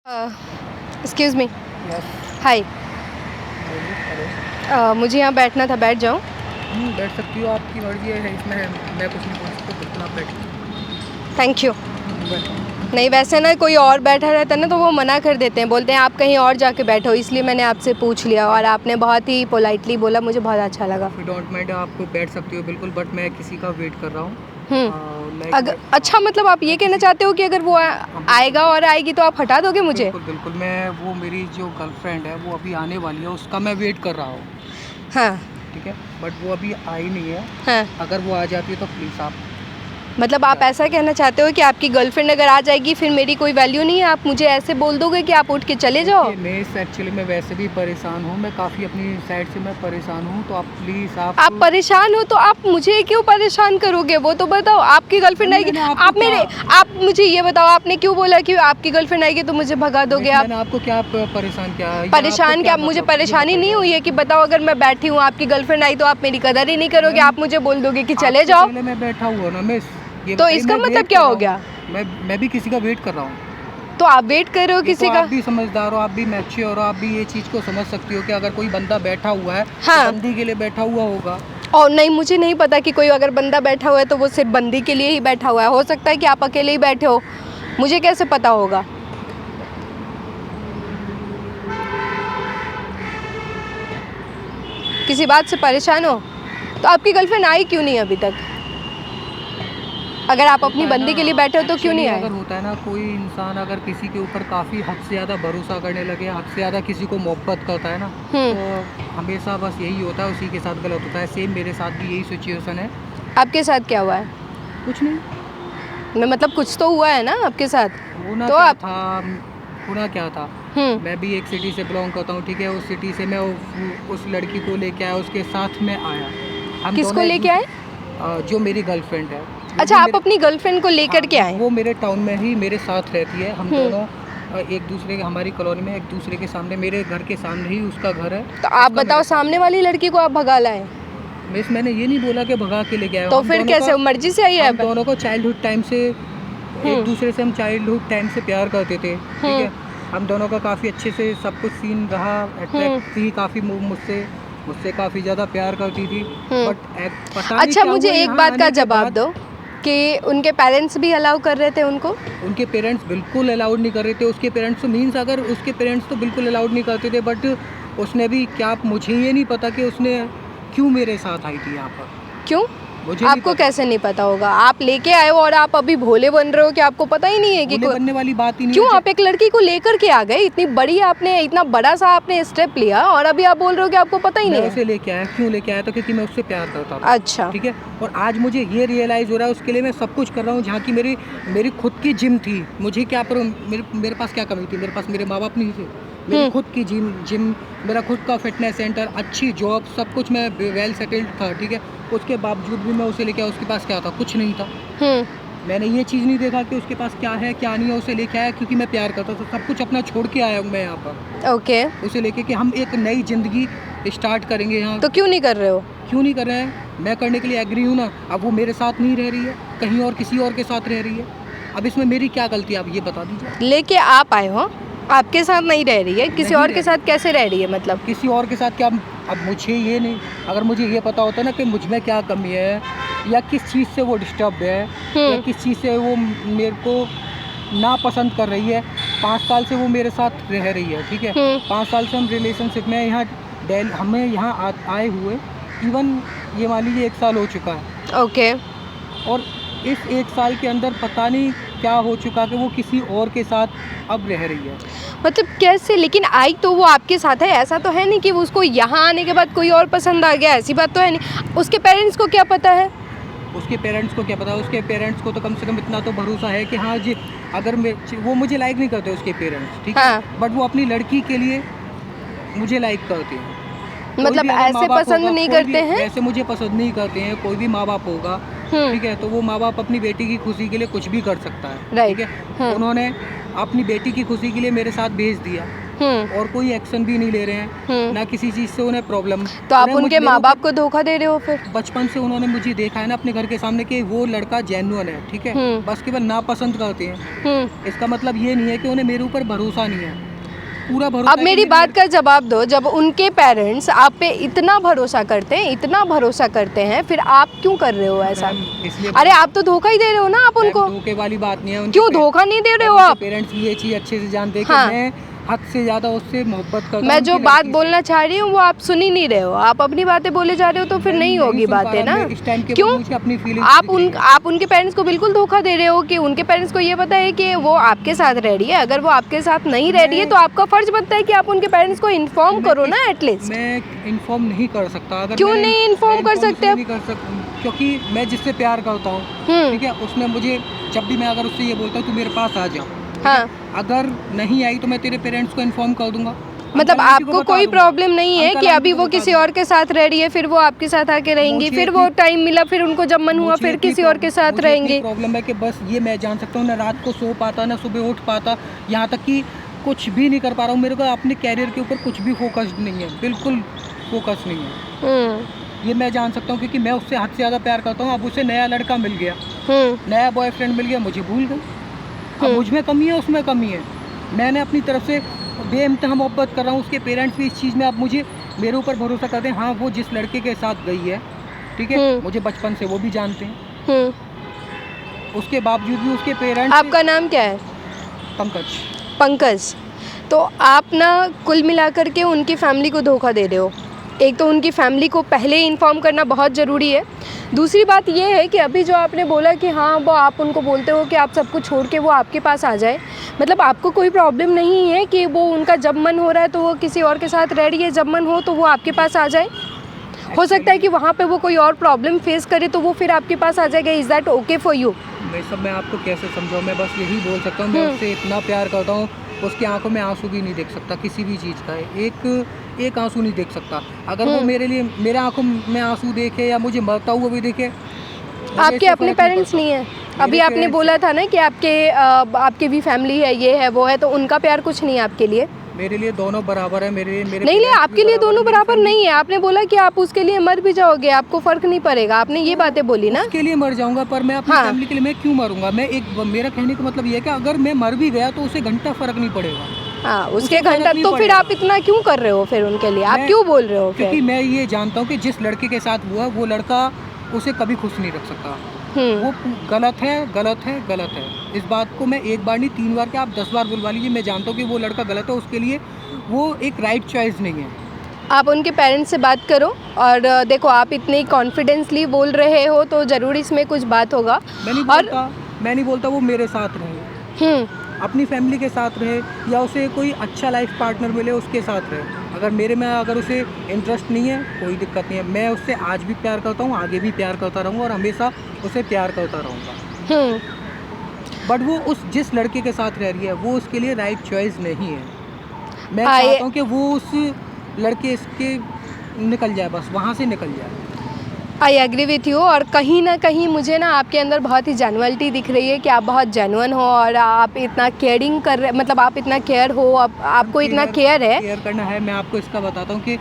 Excuse me. Yes. हाय। बोलिए। Hello. मुझे यहाँ बैठना था, बैठ जाऊँ? बैठ सकती हो, आपकी मर्ज़ी है इसमें, मैं कुछ नहीं बोल सकता, बिल्कुल आप बैठिए। Thank you. वेलकम। नहीं, वैसे ना कोई और बैठा रहता है ना तो वो मना कर देते हैं, बोलते हैं आप कहीं और जाके बैठो, इसलिए मैंने आपसे पूछ लिया और आपने बहुत ही पोलाइटली बोला, मुझे बहुत अच्छा लगा। इफ़ यू डोंट माइंड आप बैठ सकती हो बिल्कुल, बट मैं किसी का वेट कर रहा हूँ। अगर अच्छा, मतलब आप ये कहना चाहते हो कि अगर वो आएगा और आएगी तो आप हटा दोगे मुझे? बिल्कुल, बिल्कुल, मैं वो मेरी जो गर्लफ्रेंड है वो अभी आने वाली है, उसका मैं वेट कर रहा हूँ, हाँ, ठीक है? बट वो अभी आई नहीं है। हाँ। अगर वो आ जाती है तो प्लीज़ आप मतलब आप ऐसा कहना चाहते हो कि आपकी गर्लफ्रेंड अगर आ जाएगी फिर मेरी कोई वैल्यू नहीं है, आप मुझे ऐसे बोल दोगे कि आप उठ के चले जाओ? देखिए, मैं एक्चुअली मैं वैसे भी परेशान हूँ, मैं काफ़ी अपनी साइड से मैं परेशान हूँ, तो आप प्लीज़ आप परेशान हो तो आप मुझे क्यों परेशान करोगे, वो तो बताओ। आपकी गर्लफ्रेंड आएगी, मैंने आपको आप मेरे आप मुझे ये बताओ, आपने क्यों बोला कि आपकी गर्लफ्रेंड आएगी तो मुझे भगा दोगे आप? मैंने आपको क्या परेशान किया? या परेशान आपको क्या, क्या मुझे मतलब ये परेशानी नहीं बताइए? हुई है कि बताओ अगर मैं बैठी हूँ, आपकी गर्लफ्रेंड आई तो आप मेरी कदर ही नहीं करोगे, आप मुझे बोल दोगे कि चले आपसे जाओ। पहले मैं बैठा हुआ ना मिस, ये तो बताइए, इसका मैं मतलब वेट क्या कर हो रहा गया? हूँ। मैं भी किसी का वेट कर रहा हूँ। तो आप वेट कर रहे हो ये तो किसी आप का? भी समझदार हो, आप भी मैच्योर हो, आप भी ये चीज़ को समझ सकती हो कि अगर कोई बंदा बैठा हुआ है तो हाँ। बंदी के लिए बैठा हुआ होगा। और नहीं, मुझे नहीं पता कि कोई अगर बंदा बैठा हुआ है तो वो सिर्फ बंदी के लिए ही बैठा हुआ है, हो सकता है कि आप अकेले ही बैठे हो, मुझे कैसे पता होगा? किसी बात से परेशान हो? तो आपकी गर्लफ्रेंड आई क्यों नहीं अभी तक? अगर आप अपनी होता है बंदी ना, के लिए बैठे हो तो क्यों नहीं एक्चुअली आए? अगर होता है ना, कोई इंसान अगर किसी के ऊपर काफ़ी हद से ज़्यादा भरोसा करने लगे, हद से ज़्यादा किसी को मोहब्बत करता है ना, तो हमेशा बस यही होता है, उसी के साथ गलत होता है। सेम मेरे साथ भी यही सिचुएशन है। आपके साथ क्या हुआ है? कुछ नहीं। मैं मतलब कुछ तो हुआ है ना आपके साथ? होना तो क्या आप था, होना क्या था, मैं भी एक सिटी से बिलोंग करता हूँ, ठीक है? उस सिटी से मैं उस लड़की को लेके आया, उसके साथ में आया। हम किसको दोनों एक लेके आए? जो मेरी गर्लफ्रेंड है, वो अच्छा, भी आप मेरे, अपनी गर्लफ्रेंड को हाँ, लेकर के आए? वो मेरे टाउन में ही मेरे साथ रहती है। हम हम्म। दोनों एक दूसरे के, हमारी कॉलोनी में एक दूसरे के सामने, मेरे घर के सामने ही उसका घर है। तो आप उसका बताओ, मेरे सामने। सामने वाली लड़की को आप भगा लाए? मिस, मैंने ये नहीं बोला कि भगा के लेके आए हो। तो हम फिर दोनों का, कैसे, वो मर्जी से आई है हम अब? दोनों को चाइल्डहुड टाइम से एक हम्म। दूसरे से, हम चाइल्डहुड टाइम से प्यार करते थे, ठीक है? हम दोनों का काफ़ी अच्छे से सब कुछ सीन रहा, अट्रैक्ट थी काफ़ी मुझसे, मुझसे काफ़ी ज़्यादा प्यार करती थी। बट पता नहीं अच्छा, क्या मुझे हुआ एक यहाँ बात का आने के जवाब बाद। दो कि उनके पेरेंट्स भी अलाउ कर रहे थे उनको? उनके पेरेंट्स बिल्कुल अलाउड नहीं कर रहे थे। उसके पेरेंट्स तो मीन्स, अगर उसके पेरेंट्स तो बिल्कुल अलाउड नहीं करते थे, बट उसने भी क्या, मुझे ये नहीं पता कि उसने क्यों मेरे साथ आई थी यहाँ पर, क्यों? मुझे नहीं आपको पता। कैसे नहीं पता होगा? आप लेके आए हो और आप अभी भोले बन रहे हो कि आपको पता ही नहीं है कि भोले बनने वाली बात ही नहीं क्यों है। आप एक लड़की को लेकर के आ गए? इतनी बड़ी आपने, इतना बड़ा सा आपने स्टेप लिया और अभी आप बोल रहे हो कि आपको पता ही मैं नहीं उसे है। लेके आया, क्यों लेके आया था? क्योंकि मैं उससे प्यार करता था, अच्छा। ठीक है? और आज मुझे ये रियलाइज़ हो रहा है, उसके लिए मैं सब कुछ कर रहा हूँ। जहाँ की मेरी मेरी खुद की जिम थी, मुझे क्या मेरे पास क्या कमी थी? मेरे पास मेरे माँ बाप नहीं थे। मेरी हम्म। खुद की जिम जिम मेरा खुद का फिटनेस सेंटर, अच्छी जॉब, सब कुछ, मैं वेल सेटल्ड था, ठीक है? उसके बावजूद भी मैं उसे लेके आया, उसके पास क्या था? कुछ नहीं था। हम्म। मैंने ये चीज़ नहीं देखा कि उसके पास क्या है क्या नहीं है, उसे लेके आया क्योंकि मैं प्यार करता था। सब कुछ अपना छोड़ के आया हूँ मैं यहाँ पर, ओके। उसे लेके कि हम एक नई ज़िंदगी स्टार्ट करेंगे यहाँ। तो क्यों नहीं कर रहे हो? क्यों नहीं कर रहे हैं? मैं करने के लिए एग्री हूँ ना। अब वो मेरे साथ नहीं रह रही है, कहीं और किसी और के साथ रह रही है। अब इसमें मेरी क्या गलती है, आप ये बता दीजिए। लेके आप आए हो, आपके साथ नहीं रह रही है, किसी नहीं और रह के रही। साथ कैसे रह रही है मतलब? किसी और के साथ क्या? अब मुझे ये नहीं, अगर मुझे ये पता होता ना कि मुझ में क्या कमी है, या किस चीज़ से वो डिस्टर्ब है, या किस चीज़ से वो मेरे को नापसंद कर रही है। 5 साल से वो मेरे साथ रह रही है, ठीक है? 5 साल से हम रिलेशनशिप में, यहाँ हमें यहाँ आए हुए इवन ये मान लीजिए 1 साल हो चुका है। ओके। और इस 1 साल के अंदर पता नहीं क्या हो चुका कि वो किसी और के साथ अब रह रही है। मतलब कैसे? लेकिन आई तो वो आपके साथ है, ऐसा तो है नहीं कि वो उसको यहाँ आने के बाद कोई और पसंद आ गया, ऐसी बात तो है नहीं। उसके पेरेंट्स को क्या पता है? उसके पेरेंट्स को क्या पता? उसके पेरेंट्स को तो कम से कम इतना तो भरोसा है कि हाँ जी, अगर वो मुझे लाइक नहीं करते उसके पेरेंट्स, ठीक है? हाँ। बट वो अपनी लड़की के लिए मुझे लाइक करते हैं। कोई मतलब भी अगर ऐसे माँ-बाप पसंद होगा, नहीं कोई भी करते हैं? वैसे मुझे पसंद नहीं करते हैं, कोई भी माँ-बाप होगा, ठीक है? तो वो माँ-बाप अपनी बेटी की खुशी के लिए कुछ भी कर सकता है, ठीक राइट। है? उन्होंने अपनी बेटी की खुशी के लिए मेरे साथ भेज दिया, और कोई एक्शन भी नहीं ले रहे हैं, ना किसी चीज़ से उन्हें प्रॉब्लम। तो आप उनके माँ बाप को धोखा दे रहे हो फिर? बचपन से उन्होंने मुझे देखा है ना अपने घर के सामने कि वो लड़का जेन्युइन है, ठीक है, बस केवल नापसंद करते हैं। इसका मतलब ये नहीं है कि उन्हें मेरे ऊपर भरोसा नहीं है, पूरा भरोसा। अब मेरी बात का जवाब दो, जब उनके पेरेंट्स आप पे इतना भरोसा करते हैं, इतना भरोसा करते हैं, फिर आप क्यों कर रहे हो ऐसा? इसलिए अरे आप तो धोखा ही दे रहे हो ना आप उनको। धोखे वाली बात नहीं है। क्यों धोखा नहीं दे रहे हो आप? पेरेंट्स ये चीज़ अच्छे से जानते हैं कि हाँ। मैं हद से ज़्यादा उससे मोहब्बत करता हूं। मैं जो उनकी बात लड़की से। बोलना चाह रही हूँ वो आप सुन ही नहीं रहे हो, आप अपनी बातें बोले जा रहे हो, तो फिर नहीं होगी बातें ना। क्यों? अपनी फीलिंग्स आप उनके पेरेंट्स को बिल्कुल धोखा दे रहे हो कि उनके पेरेंट्स को ये पता है कि वो आपके साथ रह रही है। अगर वो आपके साथ नहीं रह रही है तो आपका फर्ज बनता है कि आप उनके पेरेंट्स को इन्फॉर्म करो ना एटलीस्ट। मैं इन्फॉर्म नहीं कर सकता। अगर क्यों नहीं इन्फॉर्म कर सकते? नहीं कर सकता क्योंकि मैं जिससे प्यार करता हूँ, ठीक है, उसने मुझे जब भी मैं अगर उससे ये बोलता हूँ तू मेरे पास आ जाओ, हाँ, अगर नहीं आई तो मैं तेरे पेरेंट्स को इन्फॉर्म कर दूंगा। मतलब आपको कोई प्रॉब्लम नहीं है कि अभी वो किसी और के साथ रह रही है, फिर वो आपके साथ आके रहेंगी, फिर वो टाइम मिला, फिर उनको जब मन हुआ फिर किसी और के साथ रहेंगे। प्रॉब्लम है कि बस ये मैं जान सकता हूँ, ना रात को सो पाता, ना सुबह उठ पाता, यहाँ तक कि कुछ भी नहीं कर पा रहा हूँ। मेरे को अपने कैरियर के ऊपर कुछ भी फोकस नहीं है, बिल्कुल फोकस नहीं है। ये मैं जान सकता हूँ क्योंकि मैं उससे हद से ज़्यादा प्यार करता हूँ। अब उसे नया लड़का मिल गया, नया बॉयफ्रेंड मिल गया, मुझे भूल गई। अब मुझ में कमी है, उसमें कमी है। मैंने अपनी तरफ से बेइंतहा मोहब्बत कर रहा हूँ। उसके पेरेंट्स भी इस चीज़ में अब मुझे मेरे ऊपर भरोसा करते हैं। हाँ, वो जिस लड़के के साथ गई है, ठीक है, मुझे बचपन से वो भी जानते हैं। उसके बावजूद भी उसके पेरेंट्स। आपका नाम क्या है? पंकज। पंकज। तो आप ना कुल मिलाकर के उनकी फैमिली को धोखा दे रहे हो। एक तो उनकी फैमिली को पहले ही इन्फॉर्म करना बहुत ज़रूरी है। दूसरी बात ये है कि अभी जो आपने बोला कि हाँ वो आप उनको बोलते हो कि आप सब कुछ छोड़ के वो आपके पास आ जाए, मतलब आपको कोई प्रॉब्लम नहीं है कि वो उनका जब मन हो रहा है तो वो किसी और के साथ रह रही है, जब मन हो तो वो आपके पास आ जाए। हो सकता है कि वहाँ पे वो कोई और प्रॉब्लम फेस करे तो वो फिर आपके पास आ जाएगा। Is that okay for you? मैं आपको कैसे समझाऊँ? मैं बस यही बोल सकता हूँ, मैं उससे इतना प्यार करता हूँ, उसकी आंखों में आंसू भी नहीं देख सकता किसी भी चीज़ का, एक आंसू नहीं देख सकता। अगर वो मेरे लिए मेरे आंखों में आंसू देखे या मुझे मरता हुआ भी देखे। आपके अपने पेरेंट्स नहीं है? अभी आपने बोला था ना कि आपके भी फैमिली है, ये है वो है, तो उनका प्यार कुछ नहीं है आपके लिए? मेरे लिए दोनों बराबर है। मेरे नहीं, आपके लिए दोनों बराबर नहीं है। आपने बोला कि आप उसके लिए मर भी जाओगे, आपको फर्क नहीं पड़ेगा, आपने ये बातें बोली ना। उसके लिए मर जाऊंगा पर मैं अपनी फैमिली के लिए मैं क्यों मरूंगा? मेरा कहने का मतलब ये है कि अगर मैं मर भी गया तो उसे घंटा फर्क नहीं पड़ेगा। हाँ, उसके घंटा तो फिर आप इतना क्यों कर रहे हो फिर उनके लिए? आप क्यों बोल रहे हो? क्योंकि मैं ये जानता हूँ कि जिस लड़के के साथ हुआ वो लड़का उसे कभी खुश नहीं रख सकता। वो गलत है, गलत है, गलत है। इस बात को मैं एक बार नहीं 3 बार क्या आप 10 बार बुलवा लीजिए, मैं जानता हूँ कि वो लड़का गलत है, उसके लिए वो एक राइट चॉइस नहीं है। आप उनके पेरेंट्स से बात करो और देखो आप इतने कॉन्फिडेंसली बोल रहे हो तो ज़रूर इसमें कुछ बात होगा। मैं नहीं बोलता वो मेरे साथ रहे, अपनी फैमिली के साथ रहे या उसे कोई अच्छा लाइफ पार्टनर मिले उसके साथ रहे। अगर उसे इंटरेस्ट नहीं है कोई दिक्कत नहीं है। मैं उससे आज भी प्यार करता हूँ, आगे भी प्यार करता रहूँगा और हमेशा उसे प्यार करता रहूँगा। बट वो जिस लड़के के साथ रह रही है वो उसके लिए राइट चॉइस नहीं है। मैं चाहता हूँ कि वो उस लड़के से निकल जाए, बस वहाँ से निकल जाए। I agree with you. और कहीं ना कहीं मुझे ना आपके अंदर बहुत ही जेन्युइनिटी दिख रही है कि आप बहुत जेन्युइन हो और आप इतना केयरिंग कर रहे, मतलब आप इतना केयर हो, आपको इतना केयर है। केयर करना है। मैं आपको इसका बताता हूँ कि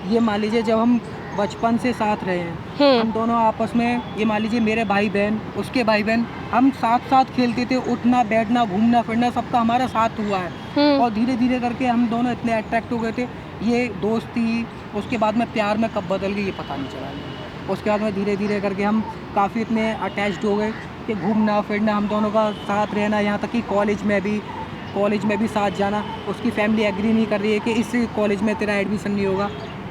ये मान लीजिए जब हम बचपन से साथ रहे हैं, हम दोनों आपस में, ये मान लीजिए मेरे भाई बहन उसके भाई बहन, हम साथ खेलते थे, उठना बैठना घूमना फिरना सबका हमारा साथ हुआ है। और धीरे धीरे करके हम दोनों इतने अट्रैक्ट हो गए थे, ये दोस्ती उसके बाद में प्यार में कब बदल गई ये पता नहीं चला। उसके बाद में धीरे धीरे करके हम काफ़ी इतने अटैच्ड हो गए कि घूमना फिरना हम दोनों का साथ रहना, यहाँ तक कि कॉलेज में भी साथ जाना। उसकी फैमिली एग्री नहीं कर रही है कि इस कॉलेज में तेरा एडमिशन नहीं होगा,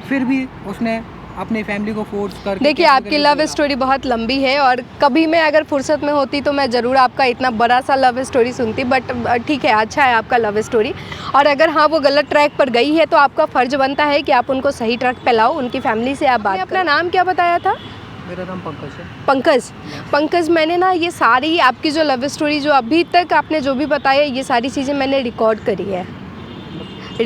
फिर भी उसने अपनी फैमिली को फोर्स कर। देखिए आपकी लव स्टोरी बहुत लंबी है और कभी मैं अगर फुर्सत में होती तो मैं ज़रूर आपका इतना बड़ा सा लव स्टोरी सुनती, बट ठीक है, अच्छा है आपका लव स्टोरी। और अगर हाँ वो गलत ट्रैक पर गई है तो आपका फ़र्ज बनता है कि आप उनको सही ट्रैक पे लाओ, उनकी फैमिली से आप बात। अपना नाम क्या बताया था? मेरा नाम पंकज है। पंकज, मैंने ना ये सारी आपकी जो लव स्टोरी जो अभी तक आपने जो भी बताया ये सारी चीज़ें मैंने रिकॉर्ड करी है, और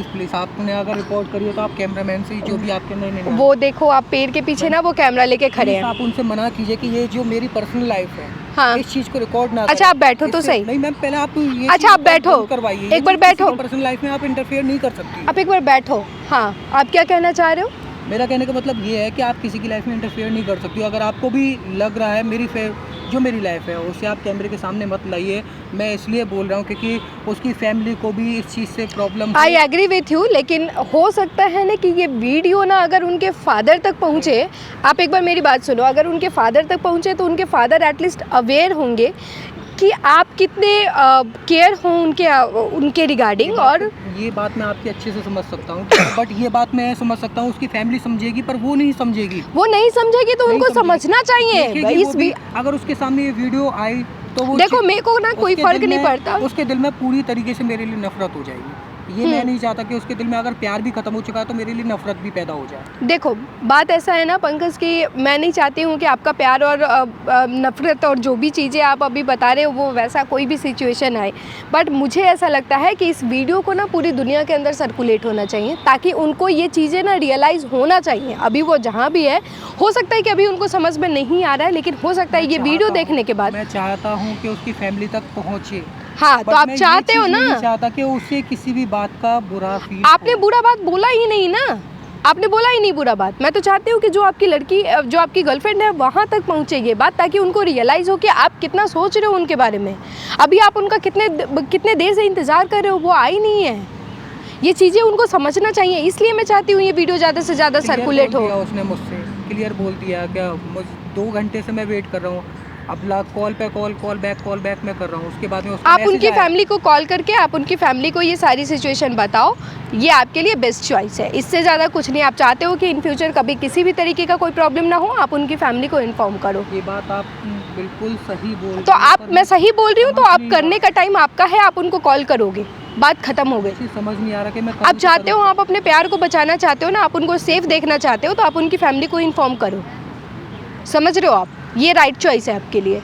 प्लीज़ आपने अगर रिकॉर्ड करी हो तो आप कैमरामैन से जो भी आपके नहीं वो देखो आप पेड़ के पीछे ना वो कैमरा लेके खड़े हैं। आप उनसे मना कीजिए कि ये जो मेरी पर्सनल लाइफ है हाँ। इस चीज को रिकॉर्ड ना अच्छा, करें। आप बैठो तो इससे- सही। नहीं मैम, पहले आप ये अच्छा, चीज़ आप बैठो। बंद करवाइए। एक बार बैठो। पर्सनल लाइफ में आप इंटरफेयर नहीं कर सकती। आप एक बार बैठो। हाँ, आप क्या कहना चाह रहे हो? मेरा कहने का मतलब ये है कि आप किसी की लाइफ में इंटरफेयर नहीं कर सकती हो। अगर आपको भी लग रहा है जो मेरी लाइफ है उसे आप कैमरे के सामने मत लाइए। मैं इसलिए बोल रहा हूँ क्योंकि उसकी फैमिली को भी इस चीज़ से problem I agree with you, लेकिन हो सकता है ना कि ये वीडियो ना अगर उनके फादर तक पहुँचे, आप एक बार मेरी बात सुनो, अगर उनके फादर तक पहुँचे तो उनके फादर एटलीस्ट अवेयर होंगे कि आप कितने केयर हो उनके रिगार्डिंग। और ये बात मैं आपकी अच्छे से समझ सकता हूँ, बट ये बात मैं समझ सकता हूँ उसकी फैमिली समझेगी, पर वो नहीं समझेगी। वो नहीं समझेगी तो नहीं उनको समझेगी। समझना चाहिए देखेगी भाई। वो भी, अगर उसके सामने ये वीडियो आई तो वो देखो, मेरे को ना कोई उसके फर्क दिल नहीं में- पड़ता। उसके दिल में पूरी तरीके से मेरे लिए नफरत हो जाएगी। ये मैं नहीं चाहता कि उसके दिल में अगर प्यार भी खत्म हो चुका है तो मेरे लिए नफरत भी पैदा हो जाए। देखो, बात ऐसा है ना पंकज कि मैं नहीं चाहती हूँ कि आपका प्यार और नफरत और जो भी चीज़ें आप अभी बता रहे हो वो वैसा कोई भी सिचुएशन आए, बट मुझे ऐसा लगता है कि इस वीडियो को ना पूरी दुनिया के अंदर सर्कुलेट होना चाहिए ताकि उनको ये चीज़ें ना रियलाइज़ होना चाहिए। अभी वो जहाँ भी है, हो सकता है कि अभी उनको समझ में नहीं आ रहा है, लेकिन हो सकता है ये वीडियो देखने के बाद। मैं चाहता हूँ कि उसकी फैमिली तक पहुँचे। हाँ, तो आप चाहते हो ना। नहीं चाहता कि उसे किसी भी बात का बुरा फील आपने बुरा बात बोला ही नहीं ना, आपने बोला ही नहीं बुरा बात। मैं तो चाहती हूँ कि जो आपकी लड़की, जो आपकी गर्लफ्रेंड है, वहाँ तक पहुँचे ये बात, ताकि उनको रियलाइज़ हो कि आप कितना सोच रहे हो उनके बारे में। अभी आप उनका कितने देर से इंतज़ार कर रहे हो, वो आई नहीं है। ये चीज़ें उनको समझना चाहिए, इसलिए मैं चाहती हूँ ये वीडियो ज़्यादा से ज़्यादा सर्कुलेट हो। उसने मुझसे क्लियर बोल दिया क्या, 2 घंटे से मैं वेट कर रहा हूँ। अब कॉल पे कॉल बैक मैं कर रहा हूँ। उसके बाद में उसका आप मैसेज उनकी आया। फैमिली को कॉल करके आप उनकी फैमिली को ये सारी सिचुएशन बताओ, ये आपके लिए बेस्ट चॉइस है। इससे ज़्यादा कुछ नहीं। आप चाहते हो कि इन फ्यूचर कभी किसी भी तरीके का कोई प्रॉब्लम ना हो, आप उनकी फैमिली को इन्फॉर्म करो। ये बात आप बिल्कुल सही बोल तो रही हैं, आप, पर मैं सही बोल रही हूँ तो समझ आप नहीं करने आ- का टाइम आपका है, आप उनको कॉल करोगे, बात खत्म हो गई। मुझे समझ नहीं आ रहा कि मैं आप चाहते हो, आप अपने प्यार को बचाना चाहते हो ना, आप उनको सेफ देखना चाहते हो, तो आप उनकी फैमिली को इन्फॉर्म करो। समझ रहे हो आप? ये राइट चॉइस है आपके लिए।